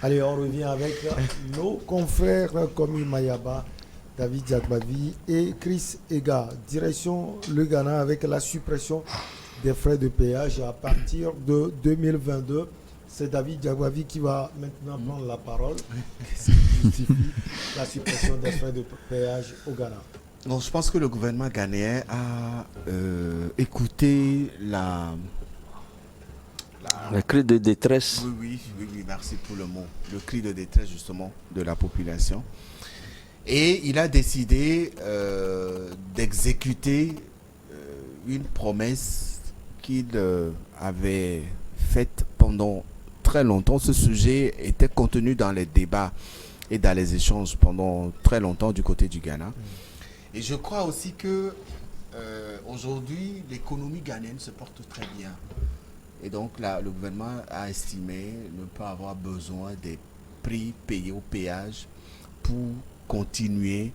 Allez, on revient avec nos confrères Komi Mayaba, David Diakbavi et Chris Ega. Direction le Ghana avec la suppression des frais de péage à partir de 2022. C'est David Diakbavi qui va maintenant prendre la parole. Qu'est-ce qui justifie la suppression des frais de péage au Ghana? Bon, je pense que le gouvernement ghanéen a écouté le cri de détresse. Oui, merci pour le mot. Le cri de détresse, justement, de la population. Et il a décidé d'exécuter une promesse qu'il avait faite pendant très longtemps. Ce sujet était contenu dans les débats et dans les échanges pendant très longtemps du côté du Ghana. Et je crois aussi que aujourd'hui, l'économie ghanéenne se porte très bien. Et donc, là, le gouvernement a estimé ne pas avoir besoin des prix payés au péage pour continuer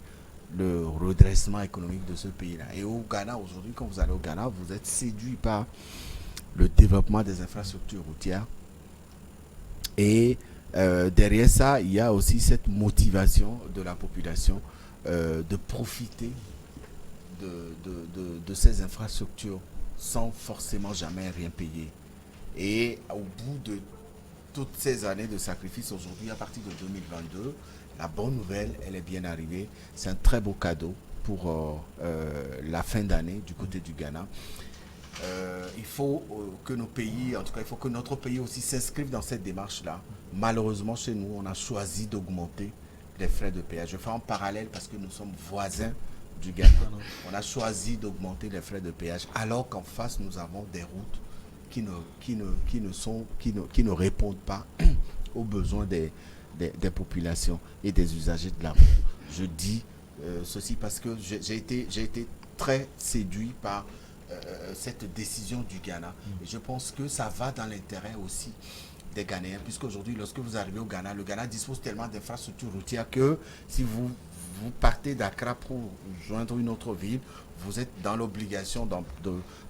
le redressement économique de ce pays-là. Et au Ghana, aujourd'hui, quand vous allez au Ghana, vous êtes séduit par le développement des infrastructures routières. Et derrière ça, il y a aussi cette motivation de la population de profiter de ces infrastructures sans forcément jamais rien payer. Et au bout de toutes ces années de sacrifice, aujourd'hui, à partir de 2022, la bonne nouvelle, elle est bien arrivée. C'est un très beau cadeau pour la fin d'année du côté du Ghana. Il faut que nos pays, en tout cas, il faut que notre pays aussi s'inscrive dans cette démarche-là. Malheureusement, chez nous, on a choisi d'augmenter les frais de péage. Je fais en parallèle parce que nous sommes voisins du Ghana. On a choisi d'augmenter les frais de péage alors qu'en face, nous avons des routes qui ne répondent pas aux besoins des populations et des usagers de la route. Je dis ceci parce que j'ai été très séduit par cette décision du Ghana. Et je pense que ça va dans l'intérêt aussi des Ghanéens, puisque aujourd'hui, lorsque vous arrivez au Ghana, le Ghana dispose tellement d'infrastructures routières que si vous partez d'Accra pour joindre une autre ville, vous êtes dans l'obligation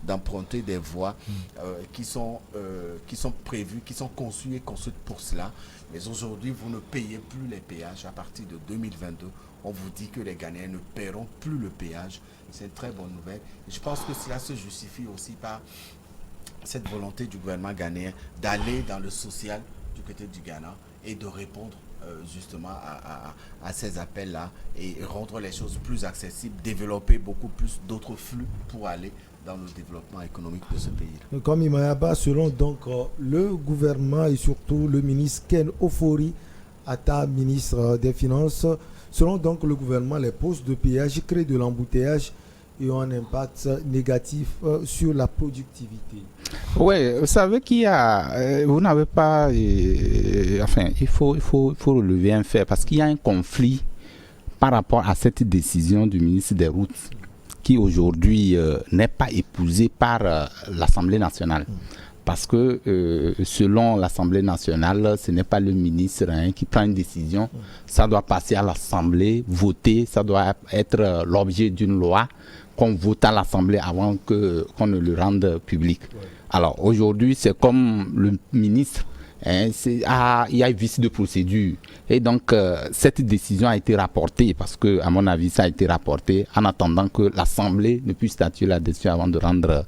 d'emprunter des voies qui sont prévues, qui sont conçues et construites pour cela. Mais aujourd'hui, vous ne payez plus les péages. À partir de 2022, on vous dit que les Ghanéens ne paieront plus le péage. C'est une très bonne nouvelle. Et je pense que cela se justifie aussi par cette volonté du gouvernement ghanéen d'aller dans le social du côté du Ghana et de répondre justement à ces appels-là et rendre les choses plus accessibles, développer beaucoup plus d'autres flux pour aller dans le développement économique de ce pays. Comme Imayaba, selon donc le gouvernement et surtout le ministre Ken Ofori Atta, ministre des Finances, selon donc le gouvernement, les postes de péage créent de l'embouteillage et ont un impact négatif sur la productivité. Oui, vous savez qu'il y a, vous n'avez pas, enfin, il faut relever un fait parce qu'il y a un conflit par rapport à cette décision du ministre des Routes qui aujourd'hui n'est pas épousée par l'Assemblée nationale. Parce que selon l'Assemblée nationale, ce n'est pas le ministre qui prend une décision, ça doit passer à l'Assemblée, voter, ça doit être l'objet d'une loi qu'on vote à l'Assemblée avant qu'on ne le rende public. Alors aujourd'hui, c'est comme le ministre, il y a un vice de procédure. Et donc, cette décision a été rapportée, parce que, à mon avis, ça a été rapporté en attendant que l'Assemblée ne puisse statuer là-dessus avant de rendre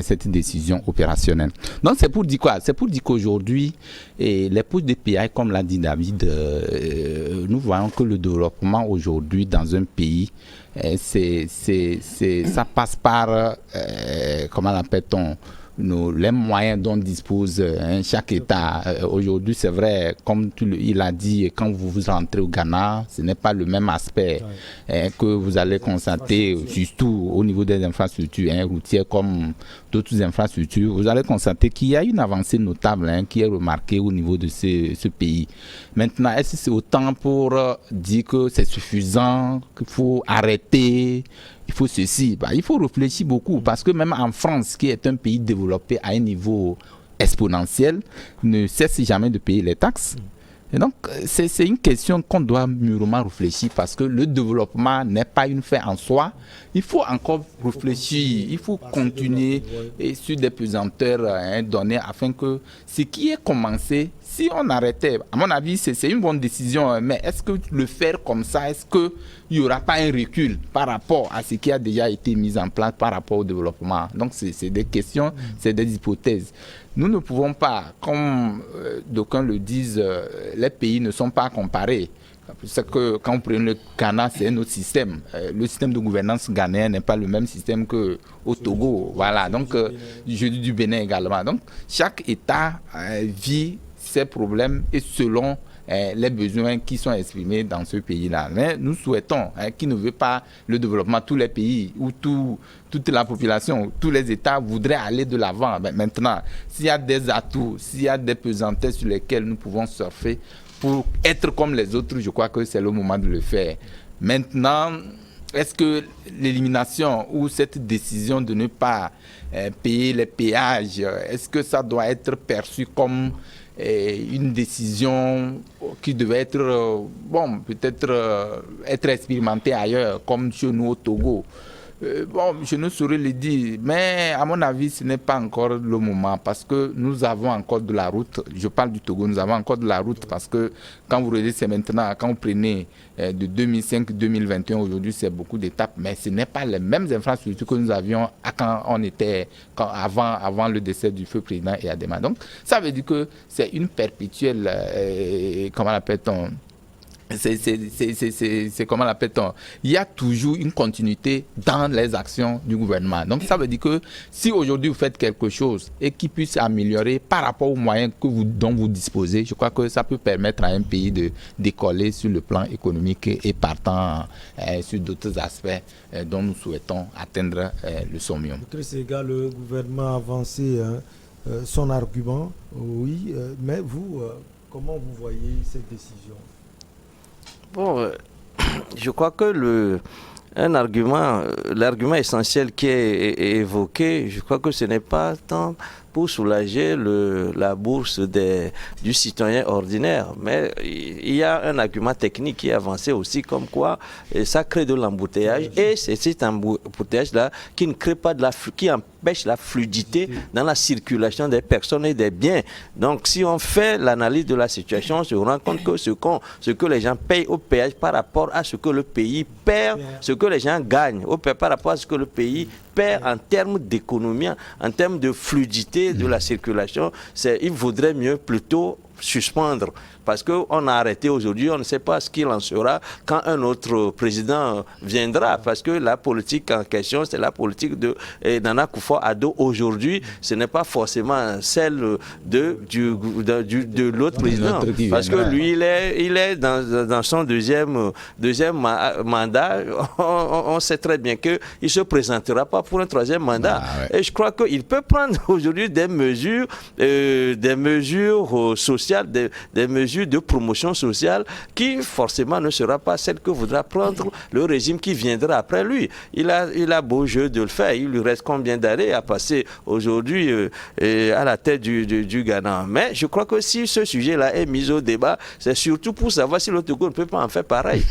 cette décision opérationnelle. Donc, c'est pour dire quoi? C'est pour dire qu'aujourd'hui, les postes de PI, comme l'a dit David, nous voyons que le développement aujourd'hui dans un pays, ça passe par, comment l'appelle-t-on, les moyens dont dispose chaque État. Aujourd'hui, c'est vrai, comme il a dit, quand vous rentrez au Ghana, ce n'est pas le même aspect que vous allez constater, surtout au niveau des infrastructures routières comme d'autres infrastructures. Vous allez constater qu'il y a une avancée notable qui est remarquée au niveau de ce pays. Maintenant, est-ce que c'est autant pour dire que c'est suffisant, qu'il faut arrêter, il faut ceci? Il faut réfléchir beaucoup parce que même en France, qui est un pays développé à un niveau exponentiel, ne cesse jamais de payer les taxes. Et donc, c'est une question qu'on doit mûrement réfléchir parce que le développement n'est pas une fin en soi. Il faut encore réfléchir, il faut continuer et sur des pesanteurs données afin que ce qui est commencé si on arrêtait, à mon avis, c'est une bonne décision, mais est-ce que le faire comme ça, est-ce qu'il n'y aura pas un recul par rapport à ce qui a déjà été mis en place par rapport au développement? Donc, c'est des questions, c'est des hypothèses. Nous ne pouvons pas, comme d'aucuns le disent, les pays ne sont pas comparés. C'est que quand on prend le Ghana, c'est un autre système. Le système de gouvernance ghanéen n'est pas le même système qu'au Togo. Voilà, donc du Bénin également. Donc chaque État vit ses problèmes et selon les besoins qui sont exprimés dans ce pays-là. Mais nous souhaitons, qui ne veut pas le développement, tous les pays où toute la population, tous les États voudraient aller de l'avant. Maintenant, s'il y a des atouts, s'il y a des pesanteurs sur lesquels nous pouvons surfer, pour être comme les autres, je crois que c'est le moment de le faire. Maintenant, est-ce que l'élimination ou cette décision de ne pas payer les péages, est-ce que ça doit être perçu comme une décision qui devait être, peut-être être expérimentée ailleurs, comme chez nous au Togo? Je ne saurais le dire, mais à mon avis, ce n'est pas encore le moment parce que nous avons encore de la route. Je parle du Togo, nous avons encore de la route parce que quand vous regardez, c'est maintenant, quand vous prenez de 2005-2021, aujourd'hui, c'est beaucoup d'étapes, mais ce n'est pas les mêmes infrastructures que nous avions avant le décès du feu président Eyadema. Donc, ça veut dire que c'est une perpétuelle, comment l'appelle-t-on? C'est comment l'appelle-t-on? Il y a toujours une continuité dans les actions du gouvernement. Donc ça veut dire que si aujourd'hui vous faites quelque chose et qui puisse améliorer par rapport aux moyens dont vous disposez, je crois que ça peut permettre à un pays de décoller sur le plan économique et partant sur d'autres aspects dont nous souhaitons atteindre le sommium. Le gouvernement a avancé son argument, oui, mais vous, comment vous voyez cette décision? Bon, je crois que l'argument essentiel qui est évoqué, je crois que ce n'est pas tant pour soulager la bourse du citoyen ordinaire, mais il y a un argument technique qui est avancé aussi, comme quoi ça crée de l'embouteillage, et c'est cet embouteillage-là qui ne crée pas qui empêche la fluidité dans la circulation des personnes et des biens. Donc si on fait l'analyse de la situation, on se rend compte que ce que les gens payent au péage par rapport à ce que le pays perd, ce que les gens gagnent par rapport à ce que le pays perd en termes d'économie, en termes de fluidité de la circulation, il vaudrait mieux plutôt suspendre. Parce qu'on a arrêté aujourd'hui, on ne sait pas ce qu'il en sera quand un autre président viendra. Parce que la politique en question, c'est la politique de Nana Akufo-Addo aujourd'hui. Ce n'est pas forcément celle de l'autre président. Parce que lui, il est dans son deuxième mandat. On sait très bien qu'il ne se présentera pas pour un troisième mandat. Et je crois qu'il peut prendre aujourd'hui des mesures sociales, des mesures de promotion sociale qui forcément ne sera pas celle que voudra prendre le régime qui viendra après lui. Il a beau jeu de le faire. Il lui reste combien d'années à passer aujourd'hui à la tête du Ghana. Mais je crois que si ce sujet-là est mis au débat, c'est surtout pour savoir si le Togo ne peut pas en faire pareil.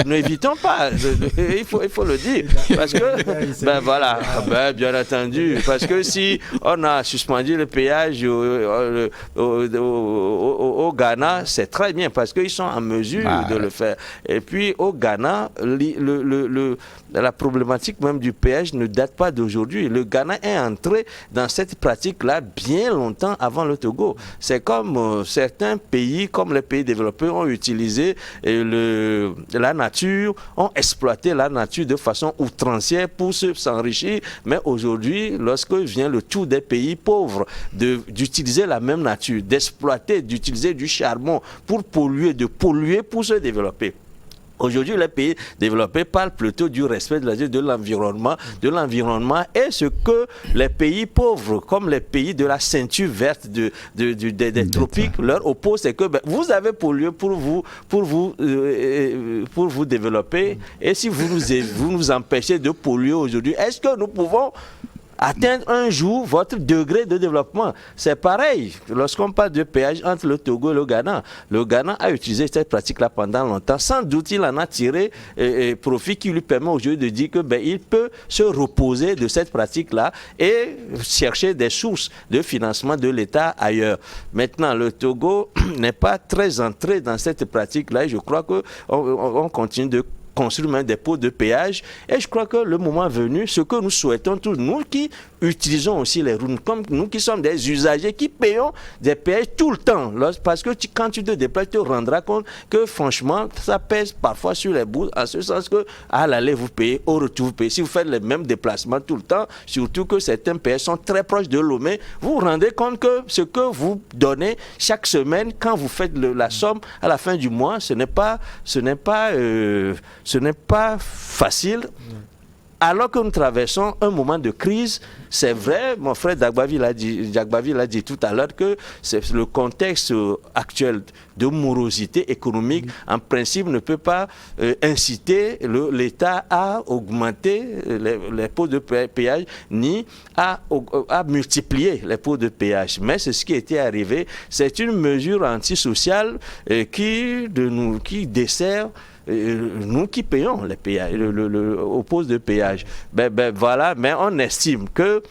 N'évitons pas, il faut le dire. Parce que, bien entendu, parce que si on a suspendu le péage au Ghana, c'est très bien parce qu'ils sont en mesure de le faire. Et puis au Ghana, la problématique même du péage ne date pas d'aujourd'hui. Le Ghana est entré dans cette pratique-là bien longtemps avant le Togo. C'est comme certains pays, comme les pays développés, ont utilisé la nature, ont exploité la nature de façon outrancière pour s'enrichir. Mais aujourd'hui, lorsque vient le tour des pays pauvres d'utiliser la même nature, d'exploiter, d'utiliser du charbon pour polluer, pour se développer. Aujourd'hui, les pays développés parlent plutôt du respect de l'environnement, et ce que les pays pauvres, comme les pays de la ceinture verte des tropiques, leur opposent, c'est que vous avez pollué pour vous développer, et si vous nous empêchez de polluer aujourd'hui, est-ce que nous pouvons atteindre un jour votre degré de développement. C'est pareil lorsqu'on parle de péage entre le Togo et le Ghana. Le Ghana a utilisé cette pratique-là pendant longtemps. Sans doute, il en a tiré profit qui lui permet aujourd'hui de dire que il peut se reposer de cette pratique-là et chercher des sources de financement de l'État ailleurs. Maintenant, le Togo n'est pas très entré dans cette pratique-là et je crois qu'on continue de construire même des pots de péage et je crois que le moment venu, ce que nous souhaitons tous, nous qui utilisons aussi les routes, comme nous qui sommes des usagers qui payons des péages tout le temps, parce que quand tu te déplaces, tu te rendras compte que franchement, ça pèse parfois sur les bouts, en ce sens que à l'aller vous payez, au retour vous payez. Si vous faites les mêmes déplacements tout le temps, surtout que certains péages sont très proches de Lomé, vous vous rendez compte que ce que vous donnez chaque semaine, quand vous faites la somme à la fin du mois, ce n'est pas facile. Alors que nous traversons un moment de crise, c'est vrai, mon frère Dagbavi l'a dit tout à l'heure, que c'est le contexte actuel de morosité économique, en principe, ne peut pas inciter l'État à augmenter les pots de péage, ni à multiplier les pots de péage. Mais c'est ce qui était arrivé. C'est une mesure antisociale qui dessert nous qui payons les péages, au poste de péage. Voilà, mais on estime que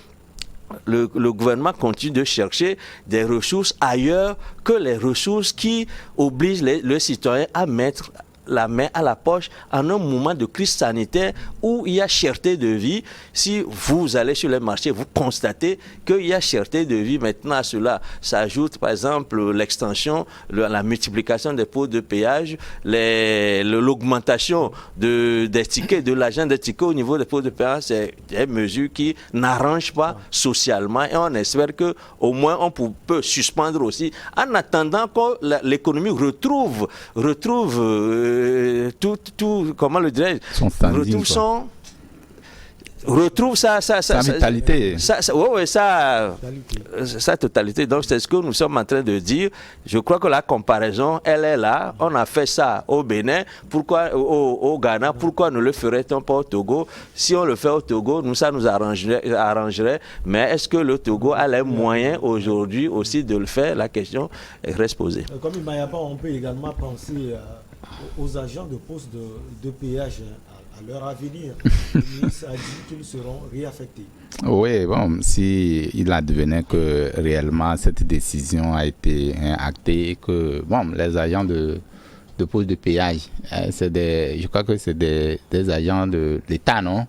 le gouvernement continue de chercher des ressources ailleurs que les ressources qui obligent le citoyen à mettre la main à la poche en un moment de crise sanitaire où il y a cherté de vie. Si vous allez sur les marchés, vous constatez qu'il y a cherté de vie. Maintenant, à cela s'ajoute par exemple l'extension, la multiplication des pots de péage, l'augmentation des tickets, de l'argent des tickets au niveau des pots de péage. C'est des mesures qui n'arrangent pas socialement et on espère qu'au moins on peut suspendre aussi en attendant que l'économie retrouve comment le dirais-je, retrouve sa vitalité. Sa totalité. Donc c'est ce que nous sommes en train de dire. Je crois que la comparaison, elle est là. On a fait ça au Bénin, pourquoi au Ghana, pourquoi ne le ferait-on pas au Togo? Si on le fait au Togo, ça nous arrangerait. Mais est-ce que le Togo a les moyens aujourd'hui aussi de le faire? La question reste posée. Comme il Mayaba, on peut également penser aux agents de poste de péage à leur avenir. Le ministre a dit qu'ils seront réaffectés. Oui, bon, si il advenait que réellement cette décision a été actée et que les agents de poste de péage, je crois que c'est des agents de l'État, non?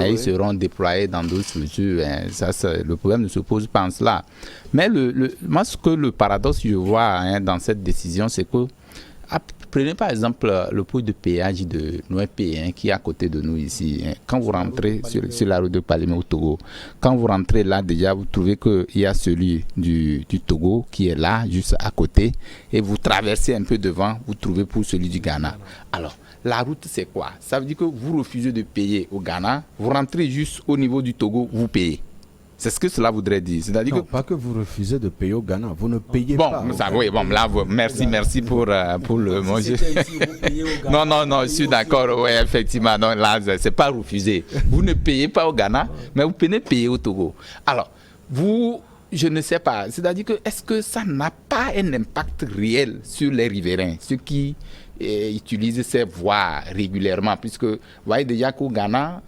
Ils seront déployés dans d'autres structures. Le problème ne se pose pas en cela. Mais moi, le paradoxe que je vois dans cette décision, c'est que prenez par exemple le poste de péage de Noé-P qui est à côté de nous ici. Quand vous rentrez sur la route de Palimé au Togo, quand vous rentrez là, déjà vous trouvez qu'il y a celui du Togo qui est là, juste à côté, et vous traversez un peu devant, vous trouvez pour celui du Ghana. Alors, la route c'est quoi? Ça veut dire que vous refusez de payer au Ghana, vous rentrez juste au niveau du Togo, vous payez. C'est ce que cela voudrait dire. C'est-à-dire non, pas que vous refusez de payer au Ghana, vous ne payez pas. Merci pour le mot. Non, je suis d'accord. Oui, effectivement, non, là, c'est pas refusé. Vous ne payez pas au Ghana, mais vous pouvez payer au Togo. Alors, je ne sais pas. C'est-à-dire que est-ce que ça n'a pas un impact réel sur les riverains, ceux qui utilisent ces voies régulièrement, puisque vous voyez déjà qu'au Ghana,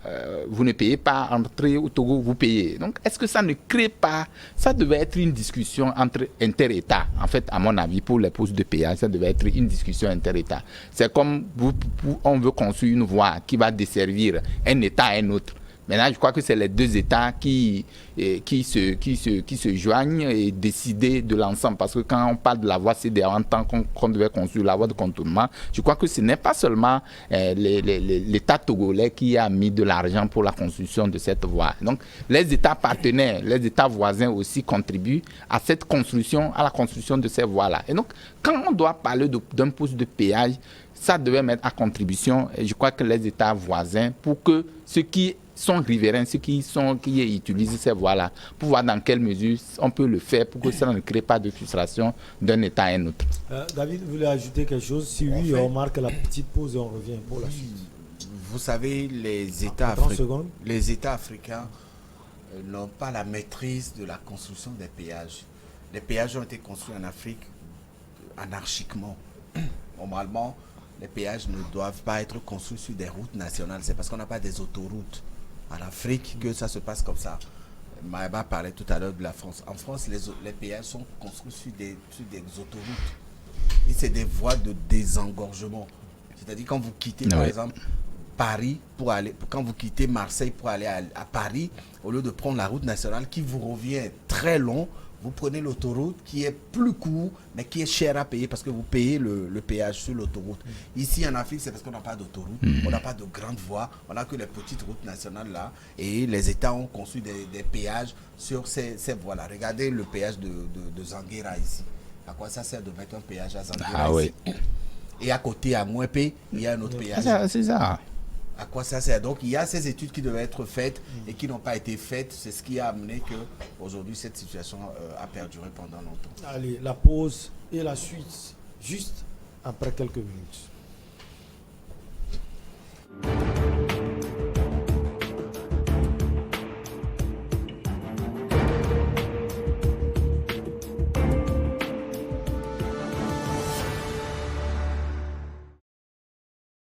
vous ne payez pas, entrer au Togo, vous payez. Donc, est-ce que ça ne crée pas... Ça devait être une discussion entre inter-États. En fait, à mon avis, pour les postes de péage, ça devait être une discussion inter-États. C'est comme on veut construire une voie qui va desservir un État à un autre. Maintenant, je crois que c'est les deux États qui se joignent et décider de l'ensemble. Parce que quand on parle de la voie CEDEAO en tant qu'on devait construire la voie de contournement, je crois que ce n'est pas seulement l'État togolais qui a mis de l'argent pour la construction de cette voie. Donc, les États partenaires, les États voisins aussi contribuent à cette construction, à la construction de ces voies-là. Et donc, quand on doit parler d'un poste de péage, ça devait mettre à contribution, et je crois que les États voisins, pour que ceux qui sont riverains, ceux qui utilisent ces voies-là, pour voir dans quelle mesure on peut le faire pour que ça ne crée pas de frustration d'un État à un autre. David, vous voulez ajouter quelque chose? Si oui, on marque la petite pause et on revient pour la suite. Vous savez, les États africains n'ont pas la maîtrise de la construction des péages. Les péages ont été construits en Afrique anarchiquement. Normalement, les péages ne doivent pas être construits sur des routes nationales. C'est parce qu'on n'a pas des autoroutes en Afrique que ça se passe comme ça. Mayaba parlait tout à l'heure de la France. En France, les péages sont construits sur des autoroutes. Et c'est des voies de désengorgement. C'est-à-dire quand vous quittez, par exemple, Paris quand vous quittez Marseille pour aller à Paris, au lieu de prendre la route nationale qui vous revient très long, vous prenez l'autoroute qui est plus court, mais qui est cher à payer parce que vous payez le péage sur l'autoroute. Ici en Afrique, c'est parce qu'on n'a pas d'autoroute, on n'a pas de grandes voies, on n'a que les petites routes nationales là, et les États ont construit des péages sur ces voies-là. Regardez le péage de Zanguera ici. À quoi ça sert de mettre un péage à Zanguera ici? Et à côté, à Mouepé, il y a un autre péage. C'est ça. À quoi ça sert? Donc il y a ces études qui devaient être faites et qui n'ont pas été faites. C'est ce qui a amené que aujourd'hui cette situation a perduré pendant longtemps. Allez, la pause et la suite juste après quelques minutes.